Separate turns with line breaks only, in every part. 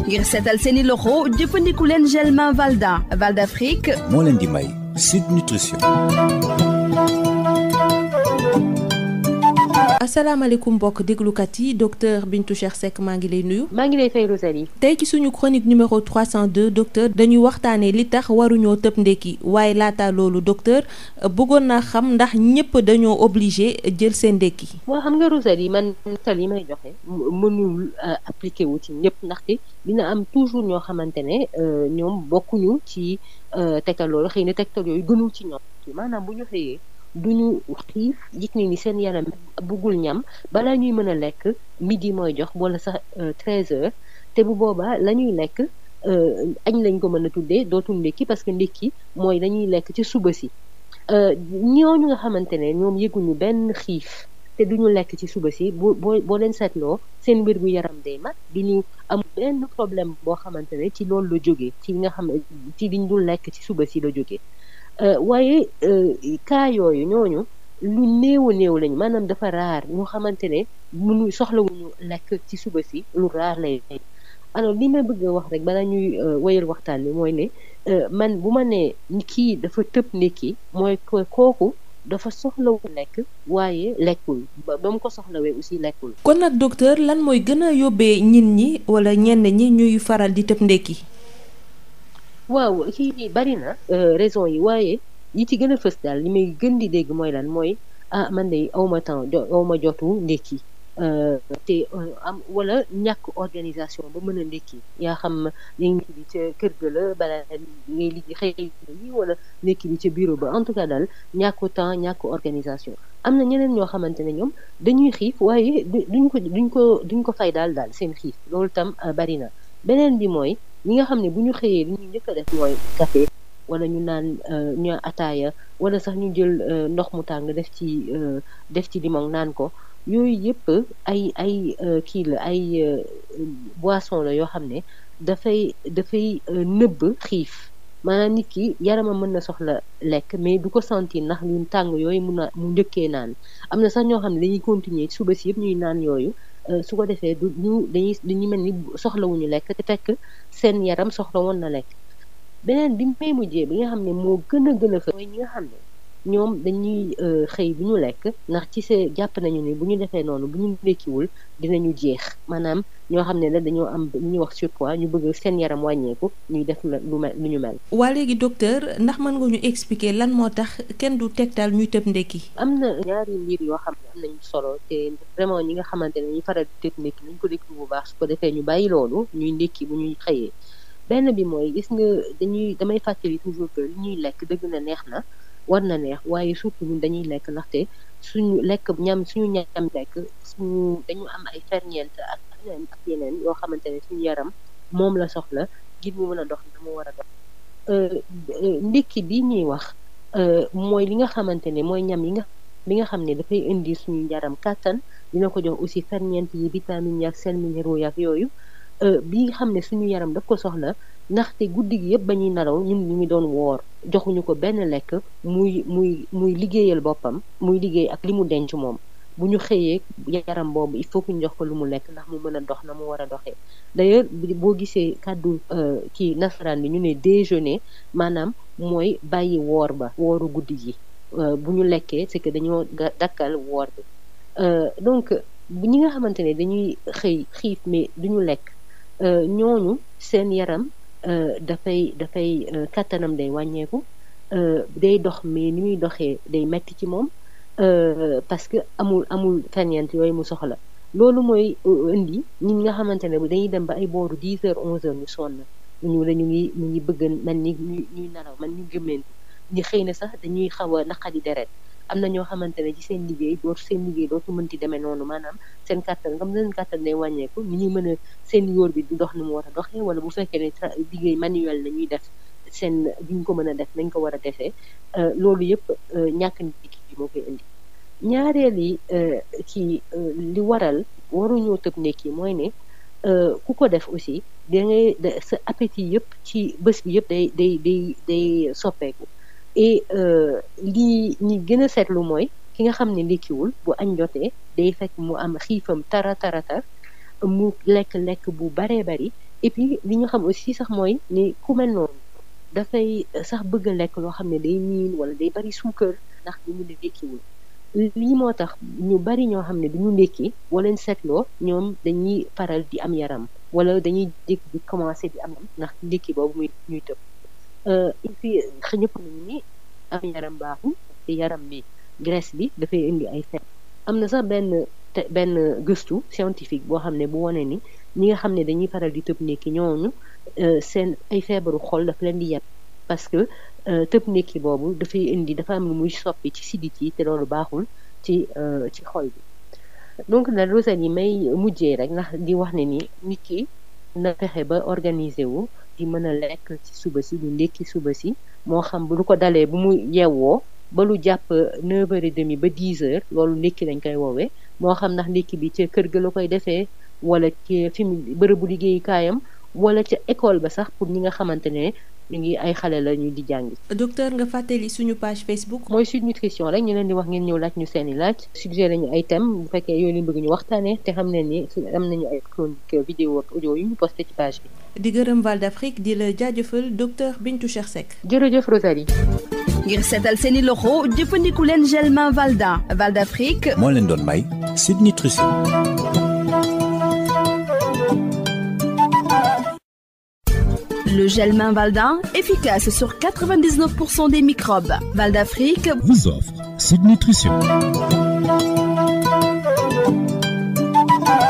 ngir seetal seeni loxo jëfandiku leen gel main Valda Afrique
moo leen di may Sud Nutrition.
asalaamaaleykum mbokk déglukat yi docteur Bintou Cheikh Seck maa ngi lay nuyu.
maa ngi lay fay Rosalie.
tey ci suñu chronique numéro 302 docteur dañuy waxtaanee li tax waruñoo tëb ndekki waaye laata loolu docteur bëggoon naa xam ndax ñëpp dañoo obligé jël seen ndekki.
moo xam nga Rosalie man tal yi may joxe mënul appliqué wu ci ñëpp ndaxte dina am toujours ñoo xamante ne ñoom bokkuñu ci tegtal loolu xëy na tegtal yooyu gënul ci ñoom maanaam bu ñu xëyee. duñu xiif yëg ni seen yaram buggul ñam balaa ñuy mën a lekk midi mooy jox wala sax 13h te bu boobaa la ñuy lekk añ lañ ko mën a tuddee dootul ndékki parce que ndékki mooy dañuy lekk ci suba si ñooñu nga xamante ne ñoom yëguñu benn xiif te duñu lekk ci suba si boo leen seetloo seen wér gu yaram day mat duñu am benn problème boo xamante ne ci loolu la jógee ci nga xam ci liñ dul lekk ci suba si la jógee waaye cas yooyu ñooñu lu néew lañu maanaam dafa raar ñoo xamante ne mënu soxlawuñu lekk ci suba si lu raar lay alors li ma bëgg a wax rek balaa ñuy wayal waxtaan bi mooy ne man bu ma nee kii dafa tëb ndékki mooy kooku dafa soxlawu lekk waaye lekkul ba mu ko soxlawee aussi lekkul.
kon nag docteur lan mooy gën a yóbbee ñin ñi wala ñenn ñi ñuy faral di tëb ndékki.
waaw kii bari na raison yi waaye yi ci gën a fës daal li may gën di dégg mooy lan mooy man de awma temps awma jotu ndékki te am wala ñàkk organisation ba mën a ndékki yaa xam ndékki bi ca kër ga la bala ngay liggéey xëy yi wala ndékki bi ca bureau ba en tout cas daal ñàkk temps ñàkk organisation am na ñeneen ñoo xamante ne ñoom dañuy xiif waaye duñ ko fay daal seen xiif loolu tam bari na beneen bi mooy ñi nga xam ne bu ñu xëyee li ñuy njëkk a def mooy café wala ñu naan ñu ataaya wala sax ñu jël ndox mu tàng def ci limon naan ko yooyu yëpp ay kii la ay boisson la yoo xam ne dafay nëbb xiif maanaam nit ki yaramam mën na soxla lekk mais du ko sentir ndax lu tàng yooyu mu njëkkee naan am na sax ñoo xam ne dañuy continuer suba si yëpp ñuy naan yooyu su ko defee dañuy mel ni soxlawuñu lekk te fekk seen yaram soxla woon na lekk beneen bi may mujjee bi nga xam ne moo gën a fa mooy ñi nga xam ne ñoom dañuy xëy bu ñu lekk ndax ci see jàpp nañu ni bu ñu defee noonu bu ñu lekkiwul dinañu jeex maanaam ñoo xam ne la dañoo am lu ñuy wax surpoids ñu bëgg seen yaram wàññeeku ñuy def lu ñu mel.
waa léegi docteur ndax mën nga ñu expliquer lan moo tax kenn du tegtal ñuy tëb ndekki.
am na ñaari mbir yoo xam ne am nañu solo te vraiment ñi nga xamante ne ñu faral di tëb ndekki nañ ko déglu bu baax su ko defee ñu bàyyi loolu ñuy ndekki bu ñuy xëyee benn bi mooy gis nga damay fàttali toujours que li ñuy lekk dëgg na neex na war na neex waaye surtout ñun dañuy lekk ndaxte suñu lekk suñu ñam lekk dañu am ay ferñeent ak yeneen yoo xamante ne suñu yaram moom la soxla ngir mu mën a dox na mu war a dox ndekki bi ñuy wax mooy li nga xamante ne mooy ñam bi nga xam ne dafay indi suñu yaram kàttan dina ko jox aussi ferñeent yi vitamines yi ak sels minéraux ak yooyu bi nga xam ne suñu yaram daf ko soxla ndaxte guddi gi yëpp ba ñuy nelaw ñun ñu ngi doon woor joxuñu ko benn lekk muy liggéeyal boppam muy liggéey ak li mu denc moom bu ñu xëyee yaram boobu il faut que ñu jox ko lu mu lekk ndax mu mën a dox na mu war a doxee d'ailleurs boo gisee kàddu kii nasaraan bi ñu ne déjeuner maanaam mooy bàyyi wooru guddi gi bu ñu lekkee c'est que dañoo dakkal woor bi donc ñi nga xamante ne dañuy xëy xiif mais duñu lekk ñooñu seen yaram dafay kàttanam day wàññeeku day dox mais ni muy doxee day metti ci moom parce que amul ferñeent yooyu mu soxla loolu mooy indi ñi nga xamante ne dañuy dem ba ay booru 10h 11h ñu sonn ñu ngi bëgg man ni ñuy naraw man ñu gëmmentu ñi xëy na sax dañuy xaw a naqadi deret am na ñoo xamante ne ci seen liggéey dootu mënti demee noonu maanaam seen kàttan day wàññeeku ni ñuy mën a seen yóor bi du dox ni mu war a doxee wala bu fekkee ne liggéey manuel la ñuy def seen duñ ko mën a def nañ ko war a defee loolu yëpp ñàkk ndékki bi moo koy indi ñaareel yi li waral waruñoo tëb ndékki mooy ne ku ko def aussi sa appétit yëpp ci bés bi yëpp day soppeeku et lii ñi gën a seetlu mooy ki nga xam ne ndékkiwul bu añ jotee day fekk mu am xiifam tara mu lekk bu baree bari et puis li ñu xam aussi sax mooy ni ku mel noonu dafay sax bëgg a lekk loo xam ne day niin wala day bari suukar ndax li mu ndékkiwul lii moo tax ñu bari ñoo xam ne du ñu ndékki wala leen seetloo ñoom dañuy faral di am yaram wala dañuy jékki di commencer di am ndax ndékki boobu ñuy tëb et puis ñëpp nañu ni am yaram baaxul te yaram bi graisse bi dafay indi ay feebar am na sax benn gëstu scientifique boo xam ne bu wane ni ñi nga xam ne dañuy faral di tëb ndékki ñooñu seen ay feebaru xol dafa leen di yeb parce que tëb ndékki boobu dafa am lu muy soppi ci sidit yi te loolu baaxul ci xol bi donc nag Rosalie may mujjee rek ndax di wax ne ni nit ki na fexe ba organiser wu di mën a lekk ci suba si du ndékki suba si moo xam bu lu ko dalee bu mu yeewoo ba lu jàpp 9h30 ba 10h loolu ndékki lañ koy woowee moo xam ndax ndékki bi ca kër ga la koy defee wala ci fi mu bërëbu liggéeyukaayam wala ca école ba sax pour ñi nga xamante ne ñu ngi ay xale la ñu di jàngi.
docteur nga fàttali suñu page Facebook.
mooy Sud Nutrition rek ñu leen di wax ngeen ñëw laaj ñu seeni laaj suggéré ñu ay thèmes bu fekkee yooyu leen bëgg ñu waxtaanee te xam ne ni am nañu ay chronique vidéo ak audio yu ñu posté ci page bi.
di gërëm Val d'Afrique di la jaajëfal docteur Bintou Cheikh Seck.
jërëjëf Rosalie.
ngir seetal seeni loxo jëfandiku leen gel main Valda Val d'Afrique.
moo leen doon may Sud Nutrition.
Le gel main Valda, efficace sur 99% des microbes. Val d'Afrique
vous offre Sud Nutrition.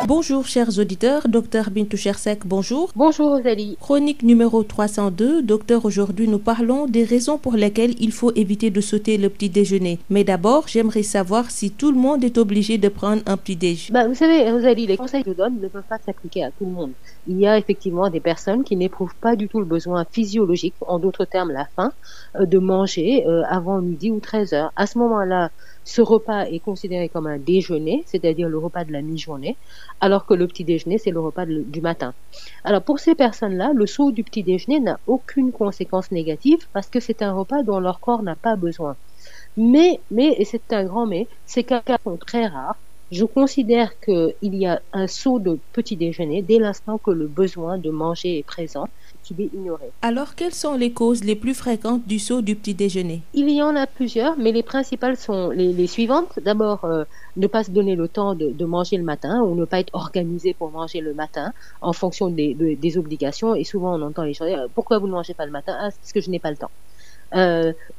Bonjour chers auditeurs, docteur Bintou Cheikh Seck, bonjour.
Bonjour Rosalie.
Chronique numéro 302, docteur, aujourd'hui nous parlons des raisons pour lesquelles il faut éviter de sauter le petit déjeuner. Mais d'abord, j'aimerais savoir si tout le monde est obligé de prendre un petit déj.
Vous savez Rosalie, les conseils que je donne ne peuvent pas s'appliquer à tout le monde. Il y a effectivement des personnes qui n'éprouvent pas du tout le besoin physiologique, en d'autres termes la faim, de manger avant midi ou 13h. À ce moment-là, ce repas est considéré comme un déjeuner, c'est-à-dire le repas de la mi-journée, alors que le petit déjeuner, c'est le repas du matin. Alors pour ces personnes-là, le saut du petit déjeuner n'a aucune conséquence négative parce que c'est un repas dont leur corps n'a pas besoin. Mais, et c'est un grand mais, ces cas sont très rares. Je considère qu'il y a un saut de petit déjeuner dès l'instant que le besoin de manger est présent, qu'il est ignoré.
Alors, quelles sont les causes les plus fréquentes du saut du petit déjeuner? Il
y en a plusieurs, mais les principales sont les suivantes. D'abord, ne pas se donner le temps de manger le matin ou ne pas être organisé pour manger le matin en fonction des obligations. Et souvent, on entend les gens dire « Pourquoi vous ne mangez pas le matin ?» Ah, c'est parce que je n'ai pas le temps.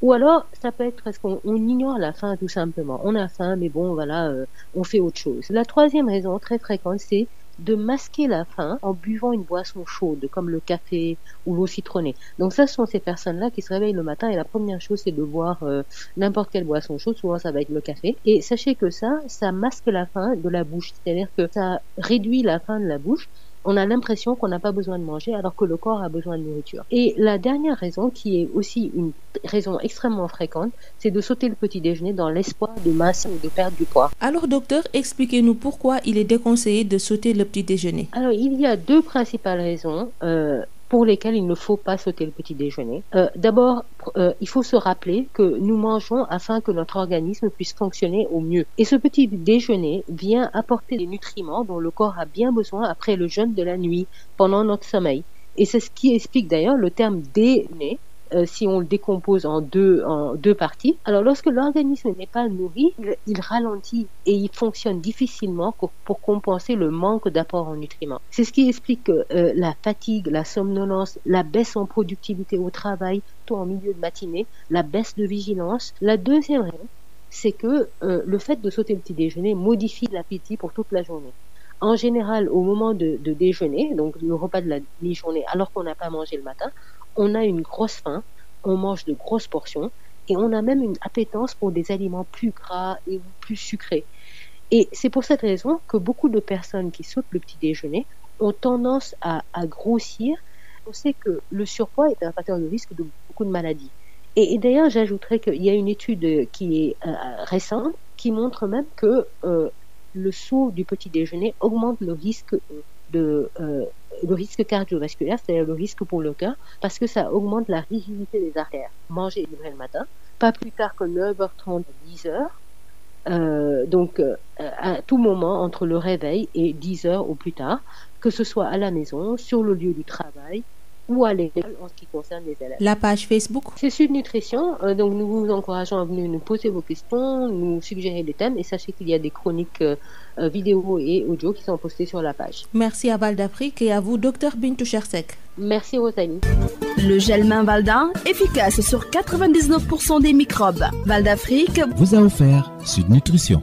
Ou alors, ça peut être parce qu'on ignore la faim tout simplement. On a faim, mais bon, voilà, on fait autre chose. La troisième raison très fréquente, c'est de masquer la faim en buvant une boisson chaude, comme le café ou l'eau citronnée. Donc ça, ce sont ces personnes-là qui se réveillent le matin et la première chose, c'est de boire n'importe quelle boisson chaude. Souvent, ça va être le café. Et sachez que ça masque la faim de la bouche. C'est-à-dire que ça réduit la faim de la bouche. On a l'impression qu'on n'a pas besoin de manger alors que le corps a besoin de nourriture. Et la dernière raison, qui est aussi une raison extrêmement fréquente, c'est de sauter le petit déjeuner dans l'espoir de mincir ou de perdre du poids.
Alors docteur, expliquez-nous pourquoi il est déconseillé de sauter le petit déjeuner.
Alors il y a deux principales raisons pour lesquelles il ne faut pas sauter le petit déjeuner. D'abord, il faut se rappeler que nous mangeons afin que notre organisme puisse fonctionner au mieux. Et ce petit déjeuner vient apporter des nutriments dont le corps a bien besoin après le jeûne de la nuit, pendant notre sommeil. Et c'est ce qui explique d'ailleurs le terme déjeuner, si on le décompose en deux parties. Alors lorsque l'organisme n'est pas nourri, il ralentit et il fonctionne difficilement pour compenser le manque d'apport en nutriments. C'est ce qui explique la fatigue, la somnolence, la baisse en productivité au travail, tout en milieu de matinée, la baisse de vigilance. La deuxième raison, c'est que le fait de sauter le petit déjeuner modifie l'appétit pour toute la journée. En général, au moment de déjeuner, donc le repas de la mi-journée, alors qu'on n'a pas mangé le matin, on a une grosse faim, on mange de grosses portions et on a même une appétence pour des aliments plus gras et plus sucrés. Et c'est pour cette raison que beaucoup de personnes qui sautent le petit déjeuner ont tendance à grossir. On sait que le surpoids est un facteur de risque de beaucoup de maladies. Et d'ailleurs, j'ajouterais qu'il y a une étude qui est récente qui montre même que le saut du petit déjeuner augmente le risque le risque cardiovasculaire, c'est-à-dire le risque pour le cœur, parce que ça augmente la rigidité des artères. Manger et livrer le matin, pas plus tard que 9h30 à 10h, Donc à tout moment entre le réveil et 10 heures au plus tard, que ce soit à la maison, sur le lieu du travail ou à l'école en ce qui concerne les élèves.
La page Facebook?
C'est Sud Nutrition, donc nous vous encourageons à venir nous poser vos questions, nous suggérer des thèmes, et sachez qu'il y a des chroniques vidéo et audio qui sont postées sur la page.
Merci à Val d'Afrique et à vous, Dr Bintou Chersek.
Merci Rosalie.
Le gel main Valda, efficace sur 99% des microbes. Val d'Afrique
vous a offert Sud Nutrition.